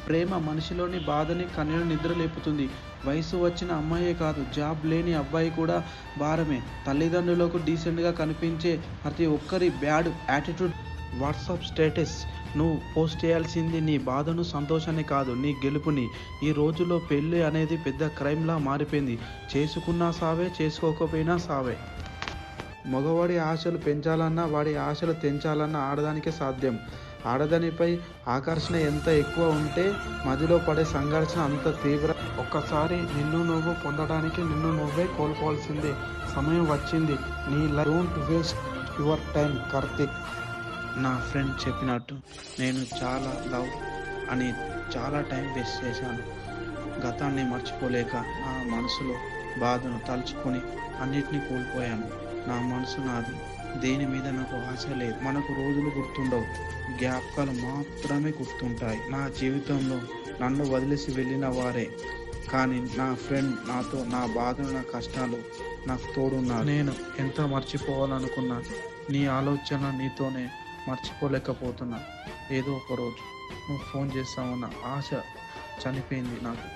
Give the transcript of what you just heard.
ప్రేమ మనిషిలోని బాధని కన్నీళ్లు నిద్రలేపుతుంది. వయసు వచ్చిన అమ్మాయే కాదు, జాబ్ లేని అబ్బాయి కూడా భారమే. తల్లిదండ్రులకు డీసెంట్గా కనిపించే ప్రతి ఒక్కరి బ్యాడ్ యాటిట్యూడ్ వాట్సాప్ స్టేటస్. నువ్వు పోస్ట్ చేయాల్సింది నీ బాధను, సంతోషాన్ని కాదు, నీ గెలుపుని. ఈ రోజుల్లో పెళ్ళి అనేది పెద్ద క్రైమ్లా మారిపోయింది. చేసుకున్నా సావే, చేసుకోకపోయినా సావే. మగవాడి ఆశలు పెంచాలన్నా, వాడి ఆశలు తెంచాలన్నా ఆడదానికే సాధ్యం. ఆడదానిపై ఆకర్షణ ఎంత ఎక్కువ ఉంటే మధ్యలో పడే సంఘర్షణ అంత తీవ్ర. ఒక్కసారి నిన్ను నువ్వు పొందడానికి నిన్ను నువ్వే కోల్పోవాల్సిందే సమయం వచ్చింది. నీ don't waste your time. Karthik. నా ఫ్రెండ్ చెప్పినట్టు నేను చాలా లవ్ అని చాలా టైం వేస్ట్ చేశాను. గతాన్ని మర్చిపోలేక నా మనసులో బాధను తలుచుకొని అన్నిటినీ కోల్పోయాను. నా మనసు నాది, దేని మీద నాకు ఆశ లేదు. మనకు రోజులు గుర్తుండవు, జ్ఞాపకాలు మాత్రమే గుర్తుంటాయి. నా జీవితంలో నన్ను వదిలేసి వెళ్ళిన వారే, కానీ నా ఫ్రెండ్ నాతో నా బాధలు, నా కష్టాలు నాకు తోడున్నారు. నేను ఎంత మర్చిపోవాలనుకున్నా నీ ఆలోచన నీతోనే మర్చిపోలేకపోతున్నా. ఏదో ఒక రోజు నువ్వు ఫోన్ చేస్తావన్న ఆశ చనిపోయింది నాకు.